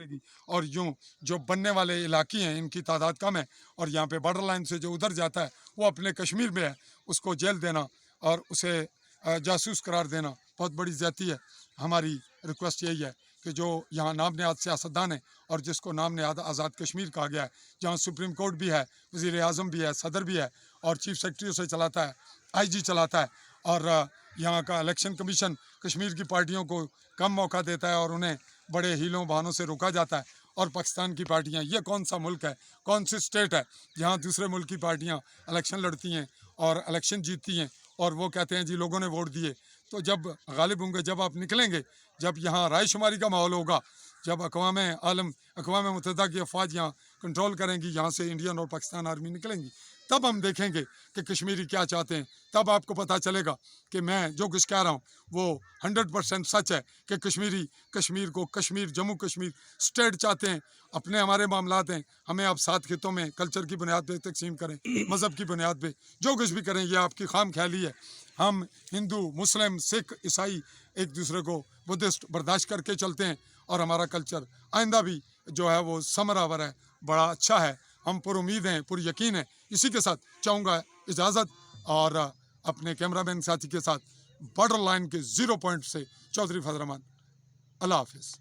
کرے گی. اور یوں جو بننے والے علاقے ہیں ان کی تعداد کم ہے، اور یہاں پہ بارڈر لائن سے جو ادھر جاتا ہے وہ اپنے کشمیر میں ہے، اس کو جیل دینا اور اسے جاسوس قرار دینا بہت بڑی زیادتی ہے. ہماری ریکویسٹ یہی ہے کہ جو یہاں نام نہاد سیاستدان ہیں اور جس کو نام نہاد آزاد کشمیر کہا گیا ہے، جہاں سپریم کورٹ بھی ہے، وزیر اعظم بھی ہے، صدر بھی ہے، اور چیف سیکرٹری اسے چلاتا ہے، آئی جی چلاتا ہے، اور یہاں کا الیکشن کمیشن کشمیر کی پارٹیوں کو کم موقع دیتا ہے اور انہیں بڑے ہیلوں بہانوں سے روکا جاتا ہے. اور پاکستان کی پارٹیاں، یہ کون سا ملک ہے، کون سی اسٹیٹ ہے جہاں دوسرے ملک کی پارٹیاں الیکشن لڑتی ہیں اور الیکشن جیتتی ہیں اور وہ کہتے ہیں جی لوگوں نے ووٹ دیے. تو جب غالب ہوں گے، جب آپ نکلیں گے، جب یہاں رائے شماری کا ماحول ہوگا، جب اقوام متحدہ کی افواج یہاں کنٹرول کریں گی، یہاں سے انڈین اور پاکستان آرمی نکلیں گی، تب ہم دیکھیں گے کہ کشمیری کیا چاہتے ہیں. تب آپ کو پتہ چلے گا کہ میں جو کچھ کہہ رہا ہوں وہ 100% سچ ہے کہ کشمیر کو جموں کشمیر اسٹیٹ چاہتے ہیں. اپنے ہمارے معاملات ہیں، ہمیں آپ 7 خطوں میں کلچر کی بنیاد پہ تقسیم کریں، مذہب کی بنیاد پہ جو کچھ بھی کریں، یہ آپ کی خام خیالی ہے. ہم ہندو، مسلم، سکھ، عیسائی ایک دوسرے کو بدھسٹ برداشت کر کے چلتے ہیں، اور ہمارا کلچر آئندہ بھی جو ہے وہ ثمرآور ہے، بڑا اچھا ہے. ہم پر امید ہیں، پر یقین ہیں. اسی کے ساتھ چاہوں گا اجازت، اور اپنے کیمرہ مین ساتھی کے ساتھ بارڈر لائن کے 0 پوائنٹ سے چودھری فضل الرحمان. اللہ حافظ.